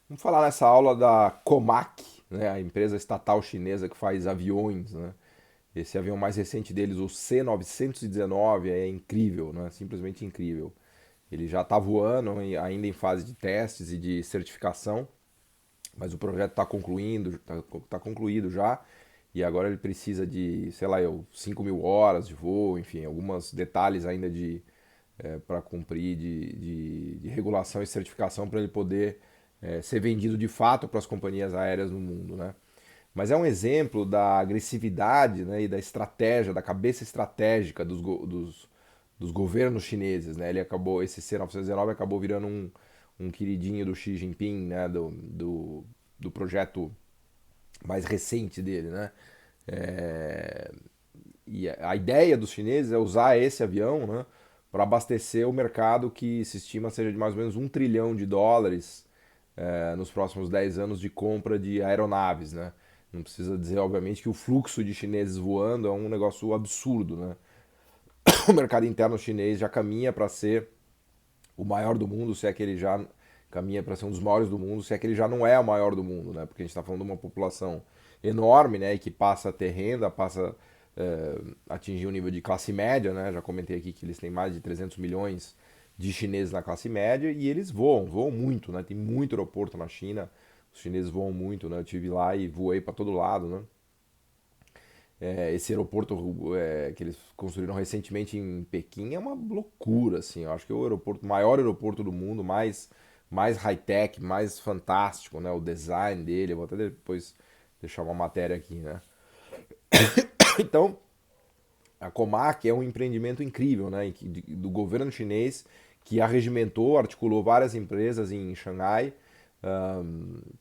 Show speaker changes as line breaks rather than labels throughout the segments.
Vamos falar nessa aula da Comac, né, a empresa estatal chinesa que faz aviões, né? Esse avião mais recente deles, o C919, é incrível, né? Simplesmente incrível. Ele já está voando, ainda em fase de testes e de certificação, mas o projeto está concluindo, tá concluído já, e agora ele precisa de, sei lá, 5 mil horas de voo, enfim, alguns detalhes ainda para cumprir de regulação e certificação para ele poder ser vendido de fato para as companhias aéreas no mundo, né? Mas é um exemplo da agressividade, né, e da estratégia, da cabeça estratégica dos governos chineses, né? Esse C919 acabou virando um queridinho do Xi Jinping, né, do projeto mais recente dele, né? É, e a ideia dos chineses é usar esse avião, né, para abastecer o mercado que se estima seja de mais ou menos US$ 1 trilhão nos próximos 10 anos de compra de aeronaves, né? Não precisa dizer, obviamente, que o fluxo de chineses voando é um negócio absurdo, né? O mercado interno chinês já caminha para ser o maior do mundo, se é que ele já caminha para ser um dos maiores do mundo, se é que ele já não é o maior do mundo, né? Porque a gente está falando de uma população enorme, né? E que passa a ter renda, passa a atingir um nível de classe média, né? Já comentei aqui que eles têm mais de 300 milhões de chineses na classe média e eles voam muito, né? Tem muito aeroporto na China, os chineses voam muito, né? Eu tive lá e voei para todo lado, né? Esse aeroporto que eles construíram recentemente em Pequim é uma loucura, assim. Eu acho que é o maior aeroporto do mundo, mais high-tech, mais fantástico, né? O design dele. Eu vou até depois deixar uma matéria aqui, né? Então, a Comac é um empreendimento incrível, né? Do governo chinês que arregimentou, articulou várias empresas em Xangai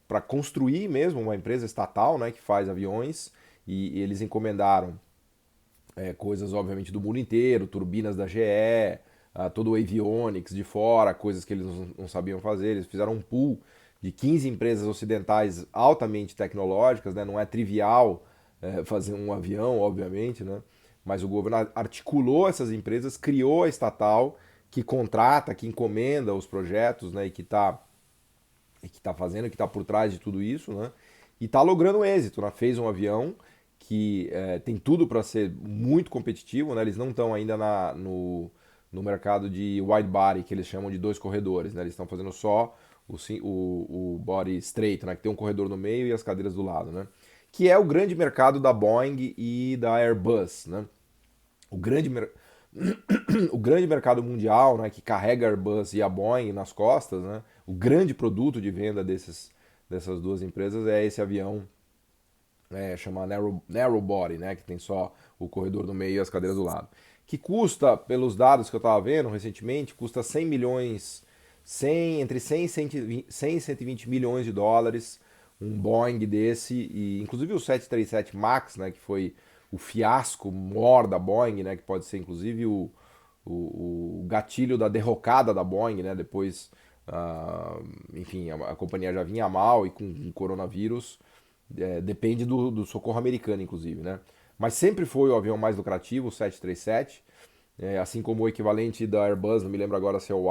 para construir mesmo uma empresa estatal, né? Que faz aviões e eles encomendaram coisas, obviamente, do mundo inteiro, turbinas da GE, todo o avionics de fora, coisas que eles não sabiam fazer. Eles fizeram um pool de 15 empresas ocidentais altamente tecnológicas, né? Não é trivial fazer um avião, obviamente, né? Mas o governo articulou essas empresas, criou a estatal que contrata, que encomenda os projetos, né? E que tá fazendo, que está por trás de tudo isso, né? E está logrando êxito, né? Fez um avião que tem tudo para ser muito competitivo, né? Eles não estão ainda no mercado de wide body, que eles chamam de dois corredores, né? Eles estão fazendo só o body straight, né? Que tem um corredor no meio e as cadeiras do lado, né? Que é o grande mercado da Boeing e da Airbus, né? O grande, o grande mercado mundial, né, que carrega a Airbus e a Boeing nas costas, né, o grande produto de venda dessas duas empresas é esse avião chamado narrow Body, né, que tem só o corredor no meio e as cadeiras do lado. Que custa, pelos dados que eu estava vendo recentemente, custa 100 milhões, entre 100 e 120 milhões de dólares, um Boeing desse, e inclusive o 737 MAX, né, que foi o fiasco maior da Boeing, né, que pode ser inclusive o gatilho da derrocada da Boeing, né, depois, enfim, a companhia já vinha mal e com o coronavírus, depende do socorro americano, inclusive, né? Mas sempre foi o avião mais lucrativo, o 737, assim como o equivalente da Airbus, não me lembro agora se é o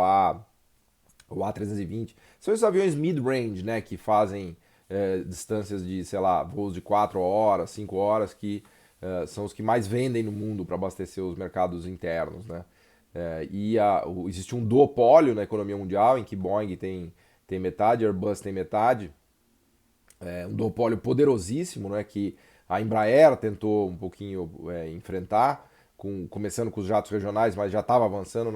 A320. São esses aviões mid-range, né, que fazem distâncias de, sei lá, voos de 4 horas, 5 horas, que são os que mais vendem no mundo para abastecer os mercados internos, né? Existe um duopólio na economia mundial, em que Boeing tem metade, Airbus tem metade, um duopólio poderosíssimo, né, que a Embraer tentou um pouquinho enfrentar, começando com os jatos regionais, mas já estava avançando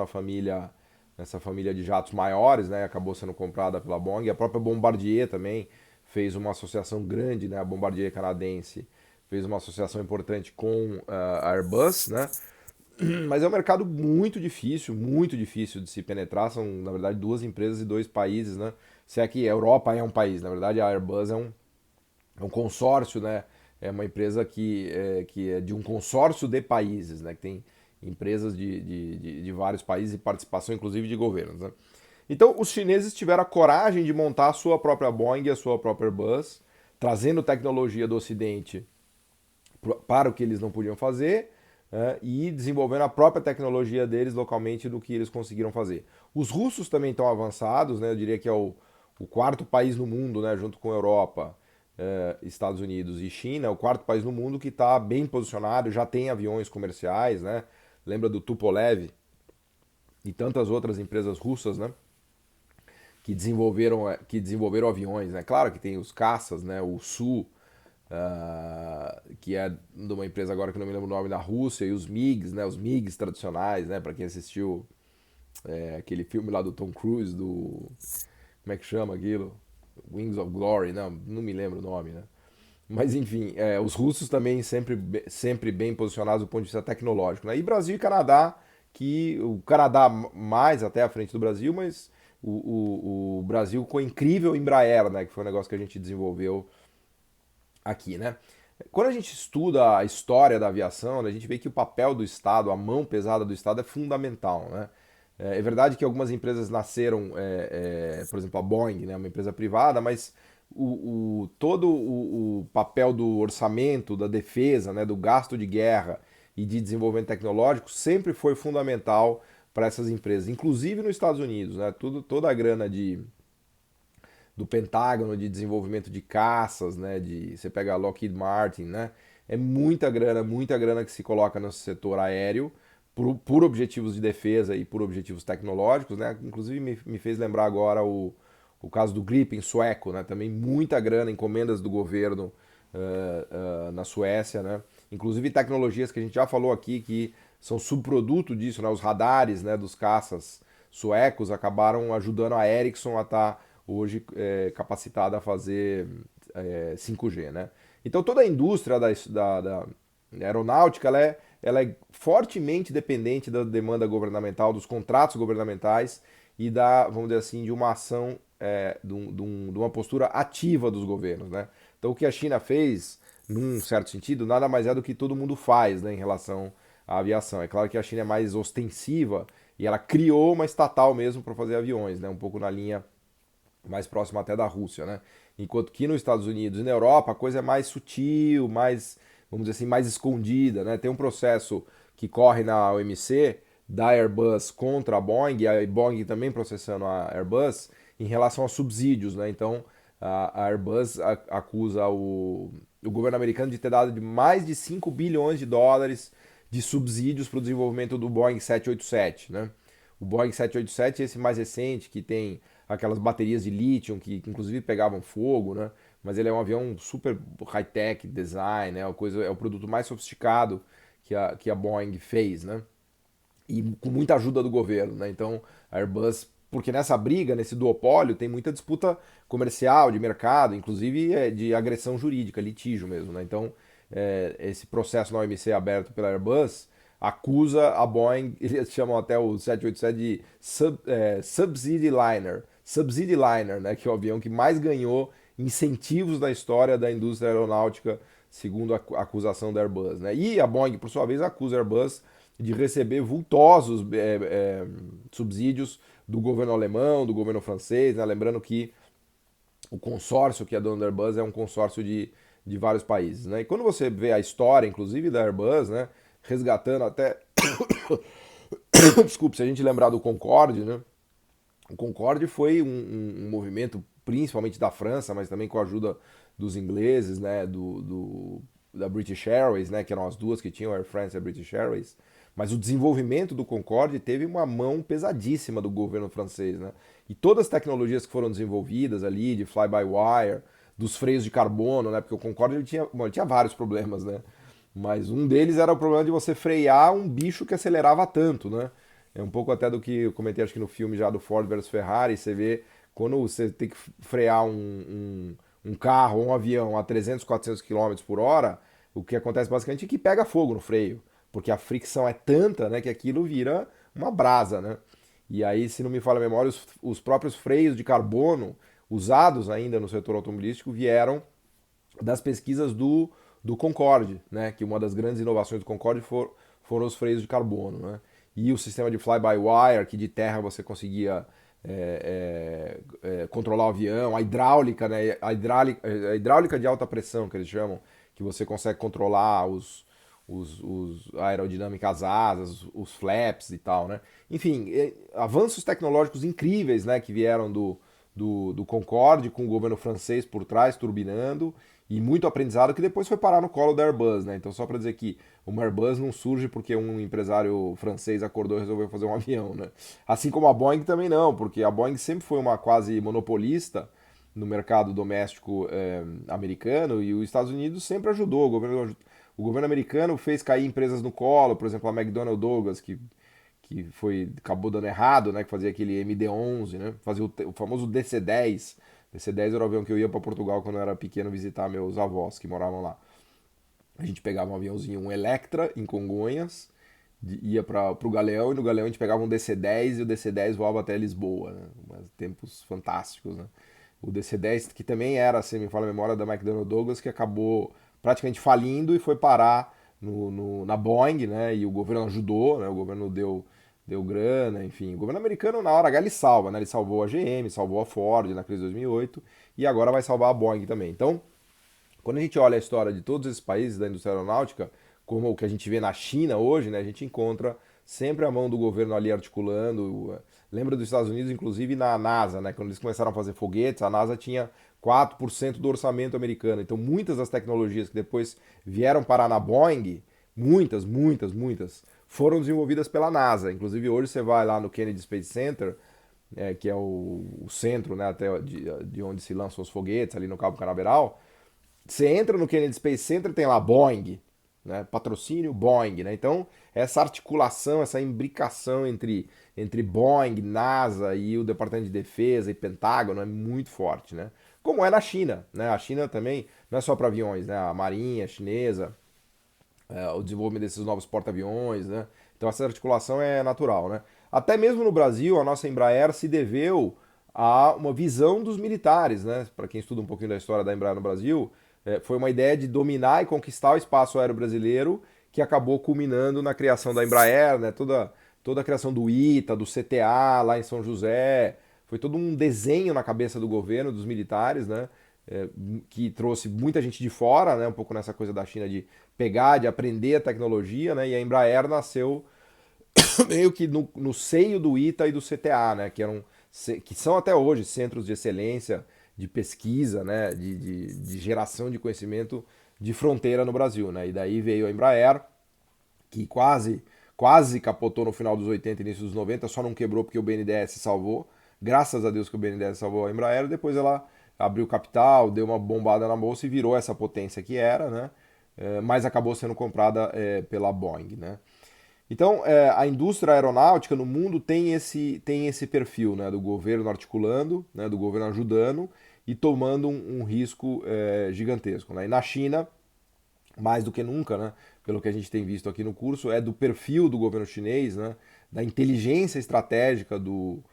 nessa família de jatos maiores, né, acabou sendo comprada pela Boeing. A própria Bombardier também fez uma associação grande, né, a Bombardier canadense fez uma associação importante com a Airbus, né, mas é um mercado muito difícil de se penetrar. São, na verdade, duas empresas e dois países, né? Se é que a Europa é um país, na verdade, a Airbus é um consórcio, né? É uma empresa que é de um consórcio de países, né? Que tem empresas de vários países e participação, inclusive, de governos, né? Então, os chineses tiveram a coragem de montar a sua própria Boeing e a sua própria Airbus, trazendo tecnologia do Ocidente para o que eles não podiam fazer, e desenvolvendo a própria tecnologia deles localmente do que eles conseguiram fazer. Os russos também estão avançados, né? Eu diria que é o quarto país no mundo, né, junto com a Europa, Estados Unidos e China, o quarto país no mundo que está bem posicionado, já tem aviões comerciais, né? Lembra do Tupolev e tantas outras empresas russas, né? Que desenvolveram aviões, né? Claro que tem os caças, né? O Su, que é de uma empresa agora que eu não me lembro o nome da Rússia, e os MiGs, né? Os MiGs tradicionais, né? Para quem assistiu aquele filme lá do Tom Cruise, do como é que chama aquilo? Wings of Glory, não me lembro o nome, né? Mas enfim, os russos também sempre bem posicionados do ponto de vista tecnológico, né? E Brasil e Canadá, que o Canadá mais até à frente do Brasil, mas o Brasil com a incrível Embraer, né? Que foi um negócio que a gente desenvolveu aqui, né? Quando a gente estuda a história da aviação, né, a gente vê que o papel do Estado, a mão pesada do Estado é fundamental, né? É verdade que algumas empresas nasceram, por exemplo, a Boeing, né, uma empresa privada, mas todo o papel do orçamento, da defesa, né, do gasto de guerra e de desenvolvimento tecnológico sempre foi fundamental para essas empresas, inclusive nos Estados Unidos, né? Toda a grana do Pentágono de desenvolvimento de caças, né? Você pega a Lockheed Martin, né? É muita grana que se coloca no setor aéreo por objetivos de defesa e por objetivos tecnológicos, né? Inclusive me fez lembrar agora o caso do Gripen sueco, né? Também muita grana, encomendas do governo na Suécia, né? Inclusive tecnologias que a gente já falou aqui que são subproduto disso, né? Os radares, né, dos caças suecos acabaram ajudando a Ericsson a estar hoje capacitada a fazer 5G, né? Então toda a indústria da aeronáutica ela é fortemente dependente da demanda governamental, dos contratos governamentais e vamos dizer assim, de uma ação, de uma postura ativa dos governos, né? Então o que a China fez, num certo sentido, nada mais é do que todo mundo faz, né, em relação à aviação. É claro que a China é mais ostensiva e ela criou uma estatal mesmo para fazer aviões, né? Um pouco na linha mais próximo até da Rússia, né? Enquanto que nos Estados Unidos e na Europa a coisa é mais sutil, mais, vamos dizer assim, mais escondida, né? Tem um processo que corre na OMC da Airbus contra a Boeing, e a Boeing também processando a Airbus em relação a subsídios, né? Então a Airbus acusa o governo americano de ter dado de mais de 5 bilhões de dólares de subsídios para o desenvolvimento do Boeing 787, né? O Boeing 787, esse mais recente, que tem aquelas baterias de lítio que inclusive pegavam fogo, né? Mas ele é um avião super high-tech design, né? É o produto mais sofisticado que a Boeing fez, né? E com muita ajuda do governo, né? Então a Airbus, porque nessa briga, nesse duopólio, tem muita disputa comercial, de mercado, inclusive de agressão jurídica, litígio mesmo, né? Então esse processo na OMC aberto pela Airbus acusa a Boeing, eles chamam até o 787 de Subsidy Liner. Subsidy Liner, né, que é o avião que mais ganhou incentivos na história da indústria aeronáutica, segundo a acusação da Airbus. Né? E a Boeing, por sua vez, acusa a Airbus de receber vultosos subsídios do governo alemão, do governo francês, né? Lembrando que o consórcio que é dono da Airbus é um consórcio de vários países. Né? E quando você vê a história, inclusive, da Airbus, né, resgatando até. Desculpe, se a gente lembrar do Concorde, né? O Concorde foi um movimento principalmente da França, mas também com a ajuda dos ingleses, né? Da British Airways, né? Que eram as duas que tinham, Air France e a British Airways. Mas o desenvolvimento do Concorde teve uma mão pesadíssima do governo francês, né? E todas as tecnologias que foram desenvolvidas ali, de fly-by-wire, dos freios de carbono, né? Porque o Concorde ele tinha vários problemas, né? Mas um deles era o problema de você frear um bicho que acelerava tanto, né? É um pouco até do que eu comentei, acho que no filme já do Ford versus Ferrari, você vê quando você tem que frear um carro ou um avião a 300, 400 km por hora, o que acontece basicamente é que pega fogo no freio, porque a fricção é tanta, né, que aquilo vira uma brasa, né? E aí, se não me falha a memória, os próprios freios de carbono usados ainda no setor automobilístico vieram das pesquisas do Concorde, né? Que uma das grandes inovações do Concorde foram os freios de carbono, né? E o sistema de fly-by-wire, que de terra você conseguia controlar o avião, a hidráulica, né? A hidráulica de alta pressão, que eles chamam, que você consegue controlar a aerodinâmica, as asas, os flaps e tal, né? Enfim, avanços tecnológicos incríveis, né? Que vieram do Concorde, com o governo francês por trás, turbinando, e muito aprendizado que depois foi parar no colo da Airbus, né? Então, só para dizer que uma Airbus não surge porque um empresário francês acordou e resolveu fazer um avião, né? Assim como a Boeing também não, porque a Boeing sempre foi uma quase monopolista no mercado doméstico americano e os Estados Unidos sempre ajudou. O governo americano fez cair empresas no colo, por exemplo, a McDonnell Douglas, que acabou dando errado, né? Que fazia aquele MD-11, né? Fazia o famoso DC-10. DC-10 era o avião que eu ia para Portugal quando eu era pequeno visitar meus avós que moravam lá. A gente pegava um aviãozinho, um Electra, em Congonhas, ia para o Galeão, e no Galeão a gente pegava um DC-10 e o DC-10 voava até Lisboa, né? Tempos fantásticos, né? O DC-10, que também era, se me fala a memória, da McDonnell Douglas, que acabou praticamente falindo e foi parar na Boeing, né? E o governo ajudou, né? O governo deu grana, enfim. O governo americano, na hora H, ele salva, né? Ele salvou a GM, salvou a Ford na crise de 2008 e agora vai salvar a Boeing também. Então, quando a gente olha a história de todos esses países da indústria aeronáutica, como o que a gente vê na China hoje, né, a gente encontra sempre a mão do governo ali articulando. Lembra dos Estados Unidos, inclusive na NASA, né, quando eles começaram a fazer foguetes, a NASA tinha 4% do orçamento americano. Então muitas das tecnologias que depois vieram parar na Boeing, muitas, foram desenvolvidas pela NASA. Inclusive hoje você vai lá no Kennedy Space Center, que é o centro, né, até de onde se lançam os foguetes, ali no Cabo Canaveral. Você entra no Kennedy Space Center, tem lá Boeing, né? Patrocínio Boeing, né? Então, essa articulação, essa imbricação entre Boeing, NASA e o Departamento de Defesa e Pentágono é muito forte, né? Como é na China, né? A China também não é só para aviões, né? A marinha chinesa, o desenvolvimento desses novos porta-aviões, né? Então essa articulação é natural, né? Até mesmo no Brasil, a nossa Embraer se deveu a uma visão dos militares, né? Para quem estuda um pouquinho da história da Embraer no Brasil, foi uma ideia de dominar e conquistar o espaço aéreo brasileiro que acabou culminando na criação da Embraer, né? Toda a criação do ITA, do CTA lá em São José, foi todo um desenho na cabeça do governo, dos militares, né? é, que trouxe muita gente de fora, né, um pouco nessa coisa da China de pegar, de aprender a tecnologia, né, e a Embraer nasceu meio que no seio do ITA e do CTA, né, que são até hoje centros de excelência, de pesquisa, né, de geração de conhecimento de fronteira no Brasil, né, e daí veio a Embraer, que quase capotou no final dos 80 e início dos 90, só não quebrou porque o BNDES salvou. Graças a Deus que o BNDES salvou a Embraer. Depois ela abriu capital, deu uma bombada na bolsa e virou essa potência que era, né? Mas acabou sendo comprada pela Boeing, né? Então, a indústria aeronáutica no mundo tem esse perfil, né, do governo articulando, né, do governo ajudando e tomando um risco gigantesco. Né? E na China, mais do que nunca, né, pelo que a gente tem visto aqui no curso, é do perfil do governo chinês, né, da inteligência estratégica do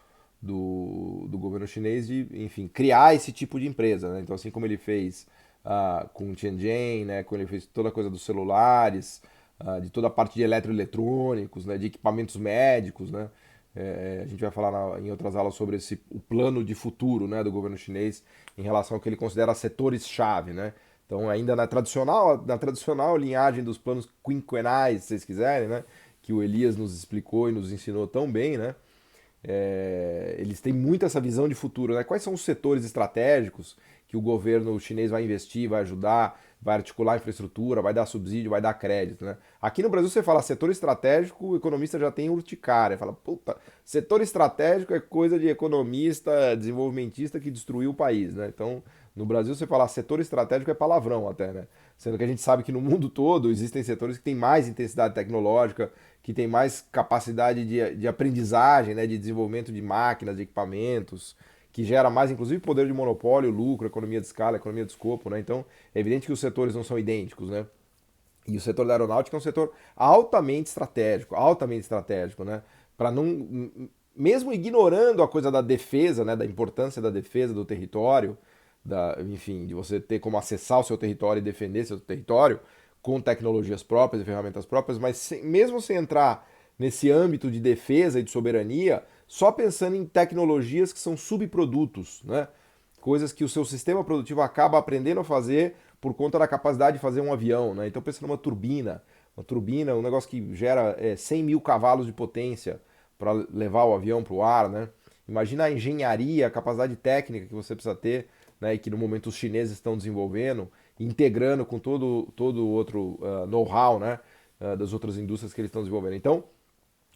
governo chinês de, enfim, criar esse tipo de empresa. Né? Então, assim como ele fez com o Tianjin, né, quando ele fez toda a coisa dos celulares, de toda a parte de eletroeletrônicos, né, de equipamentos médicos, né, a gente vai falar em outras aulas sobre o plano de futuro, né, do governo chinês em relação ao que ele considera setores-chave, né? Então, ainda na tradicional linhagem dos planos quinquenais, se vocês quiserem, né, que o Elias nos explicou e nos ensinou tão bem, né? Eles têm muito essa visão de futuro, né? Quais são os setores estratégicos que o governo chinês vai investir, vai ajudar, vai articular a infraestrutura, vai dar subsídio, vai dar crédito, né? Aqui no Brasil você fala setor estratégico, o economista já tem urticária, fala, puta, setor estratégico é coisa de economista, desenvolvimentista que destruiu o país, né? Então, no Brasil você falar setor estratégico é palavrão até, né? Sendo que a gente sabe que no mundo todo existem setores que têm mais intensidade tecnológica, que têm mais capacidade de aprendizagem, né, de desenvolvimento de máquinas, de equipamentos, que gera mais, inclusive, poder de monopólio, lucro, economia de escala, economia de escopo, né? Então, é evidente que os setores não são idênticos, né? E o setor da aeronáutica é um setor altamente estratégico, né? Para não, mesmo ignorando a coisa da defesa, né, da importância da defesa do território, enfim, de você ter como acessar o seu território e defender seu território com tecnologias próprias e ferramentas próprias, mas mesmo sem entrar nesse âmbito de defesa e de soberania, só pensando em tecnologias que são subprodutos, né? Coisas que o seu sistema produtivo acaba aprendendo a fazer por conta da capacidade de fazer um avião, né? Então pensa numa turbina, um negócio que gera 100 mil cavalos de potência para levar o avião para o ar, né? Imagina a engenharia, a capacidade técnica que você precisa ter, né, e que no momento os chineses estão desenvolvendo, integrando com todo outro know-how, né, das outras indústrias que eles estão desenvolvendo. Então,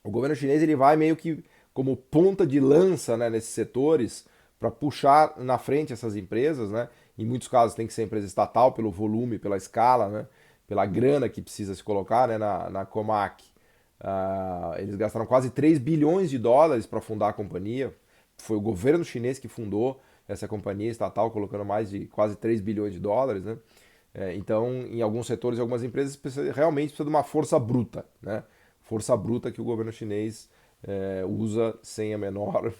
o governo chinês ele vai meio que como ponta de lança, né, nesses setores para puxar na frente essas empresas, né? Em muitos casos tem que ser empresa estatal pelo volume, pela escala, né? Pela grana que precisa se colocar, né, na Comac. Eles gastaram quase 3 bilhões de dólares para fundar a companhia. Foi o governo chinês que fundou essa companhia estatal, colocando mais de quase 3 bilhões de dólares, né? Então, em alguns setores e algumas empresas, realmente precisa de uma força bruta, né? Força bruta que o governo chinês usa sem a menor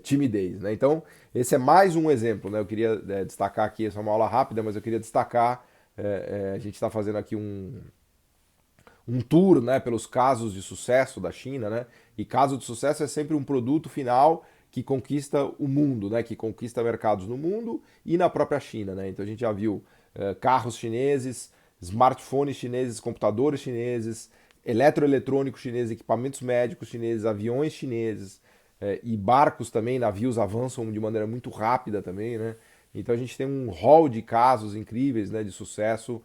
timidez, né? Então, esse é mais um exemplo, né? Eu queria destacar aqui, essa é uma aula rápida, mas eu queria destacar, a gente está fazendo aqui um tour, né, pelos casos de sucesso da China, né? E caso de sucesso é sempre um produto final que conquista o mundo, né? Que conquista mercados no mundo e na própria China, né? Então a gente já viu carros chineses, smartphones chineses, computadores chineses, eletroeletrônicos chineses, equipamentos médicos chineses, aviões chineses e barcos também, navios avançam de maneira muito rápida também, né? Então a gente tem um rol de casos incríveis, né, de sucesso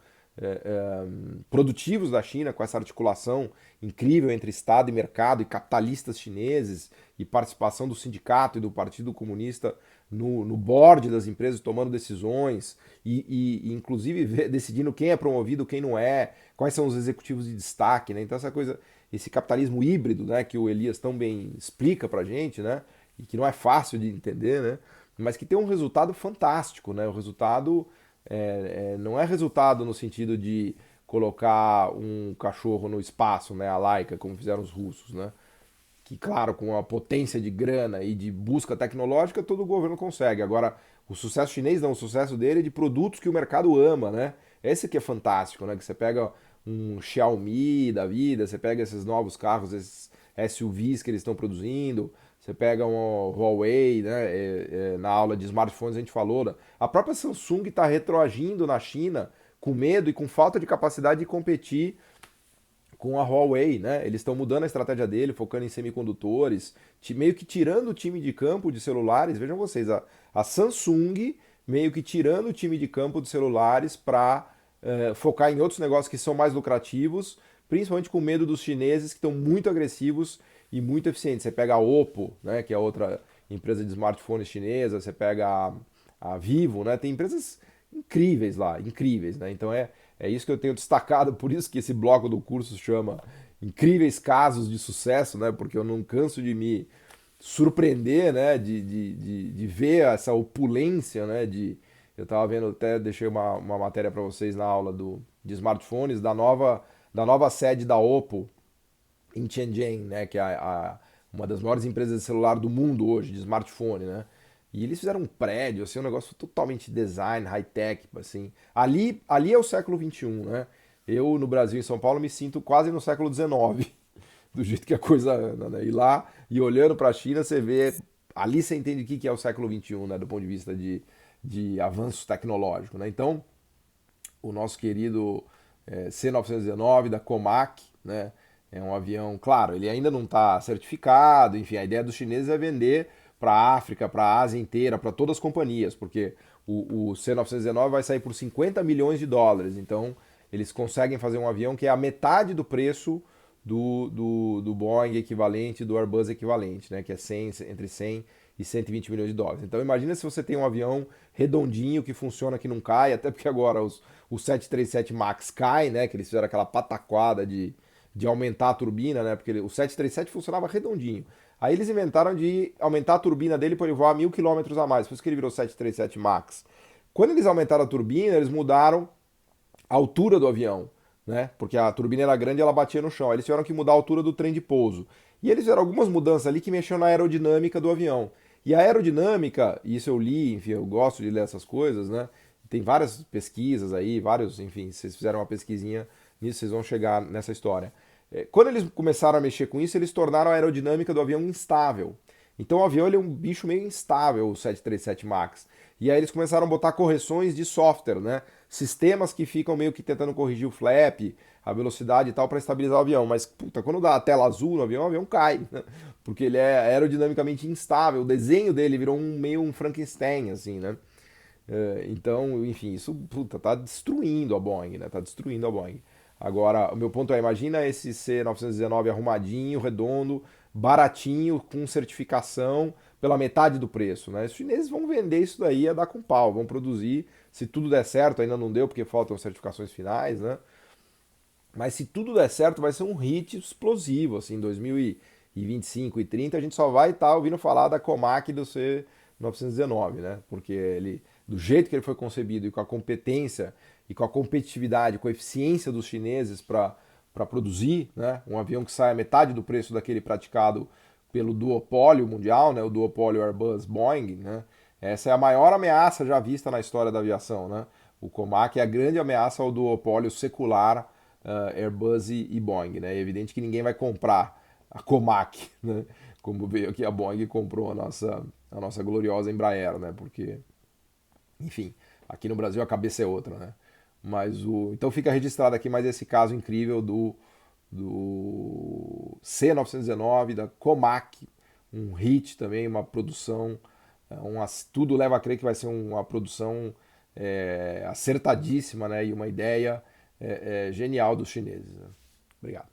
produtivos da China, com essa articulação incrível entre Estado e mercado e capitalistas chineses e participação do sindicato e do Partido Comunista no board das empresas, tomando decisões e inclusive decidindo quem é promovido, quem não é, quais são os executivos de destaque, né? Então essa coisa, esse capitalismo híbrido, né, que o Elias tão bem explica pra gente, né, e que não é fácil de entender, né, mas que tem um resultado fantástico, né? O resultado não é resultado no sentido de colocar um cachorro no espaço, né, a Laika, como fizeram os russos, né? Que, claro, com a potência de grana e de busca tecnológica, todo o governo consegue. Agora, o sucesso chinês não, o sucesso dele é de produtos que o mercado ama, né? Esse que é fantástico, né? Que você pega um Xiaomi da vida, você pega esses novos carros, esses SUVs que eles estão produzindo, você pega um Huawei, né? Na aula de smartphones a gente falou, né? A própria Samsung está retroagindo na China com medo e com falta de capacidade de competir com a Huawei, né? Eles estão mudando a estratégia dele, focando em semicondutores, meio que tirando o time de campo de celulares. Vejam vocês, a Samsung meio que tirando o time de campo de celulares para focar em outros negócios que são mais lucrativos, principalmente com medo dos chineses que estão muito agressivos e muito eficientes. Você pega a Oppo, né, que é outra empresa de smartphones chinesa, você pega a Vivo, né? Tem empresas incríveis lá, incríveis, né? Então é isso que eu tenho destacado, por isso que esse bloco do curso chama Incríveis Casos de Sucesso, né? Porque eu não canso de me surpreender, né? De ver essa opulência, né? Eu estava vendo, até deixei uma matéria para vocês na aula de smartphones, da nova sede da Oppo em Shenzhen, né? Que é uma das maiores empresas de celular do mundo hoje, de smartphone, né? E eles fizeram um prédio, assim, um negócio totalmente design, high-tech, assim. Ali é o século XXI, né? Eu, no Brasil, em São Paulo, me sinto quase no século XIX, do jeito que a coisa anda, né? E lá, e olhando para a China, você vê... Ali você entende o que é o século XXI, né? Do ponto de vista de avanço tecnológico, né? Então, o nosso querido C919 da Comac, né? É um avião, claro, ele ainda não está certificado, enfim, a ideia dos chineses é vender para a África, para a Ásia inteira, para todas as companhias, porque o C919 vai sair por 50 milhões de dólares, então eles conseguem fazer um avião que é a metade do preço do Boeing equivalente, do Airbus equivalente, né, que é entre 100 e 120 milhões de dólares. Então imagina se você tem um avião redondinho que funciona, que não cai, até porque agora o 737 MAX cai, né, que eles fizeram aquela pataquada de aumentar a turbina, né? Porque o 737 funcionava redondinho. Aí eles inventaram de aumentar a turbina dele para ele voar 1.000 km a mais. Por isso que ele virou 737 MAX. Quando eles aumentaram a turbina, eles mudaram a altura do avião, né? Porque a turbina era grande e ela batia no chão. Aí eles tiveram que mudar a altura do trem de pouso. E eles fizeram algumas mudanças ali que mexiam na aerodinâmica do avião. E a aerodinâmica, isso eu li, enfim, eu gosto de ler essas coisas, né? Tem várias pesquisas aí, enfim, se vocês fizeram uma pesquisinha nisso, vocês vão chegar nessa história. Quando eles começaram a mexer com isso, eles tornaram a aerodinâmica do avião instável. Então o avião ele é um bicho meio instável, o 737 MAX. E aí eles começaram a botar correções de software, né? Sistemas que ficam meio que tentando corrigir o flap, a velocidade e tal para estabilizar o avião. Mas, puta, quando dá a tela azul no avião, o avião cai, né? Porque ele é aerodinamicamente instável. O desenho dele virou meio um Frankenstein, assim, né? Então, enfim, isso, puta, tá destruindo a Boeing, né? Tá destruindo a Boeing. Agora, o meu ponto é, imagina esse C919 arrumadinho, redondo, baratinho, com certificação, pela metade do preço, né? Os chineses vão vender isso daí a dar com pau, vão produzir, se tudo der certo, ainda não deu porque faltam certificações finais, né? Mas se tudo der certo, vai ser um hit explosivo, assim, em 2025 e 30 a gente só vai estar ouvindo falar da Comac do C919, né? Porque ele, do jeito que ele foi concebido e com a competência e com a competitividade, com a eficiência dos chineses para produzir, né? Um avião que sai a metade do preço daquele praticado pelo duopólio mundial, né? O duopólio Airbus-Boeing, né? Essa é a maior ameaça já vista na história da aviação, né? O Comac é a grande ameaça ao duopólio secular Airbus e Boeing, né? É evidente que ninguém vai comprar a Comac, né? Como veio aqui a Boeing e comprou a nossa gloriosa Embraer, né? Porque, enfim, aqui no Brasil a cabeça é outra, né? Mas então fica registrado aqui mais esse caso incrível do C919, da Comac, um hit também, uma produção, tudo leva a crer que vai ser uma produção acertadíssima, né? E uma ideia genial dos chineses. Né? Obrigado.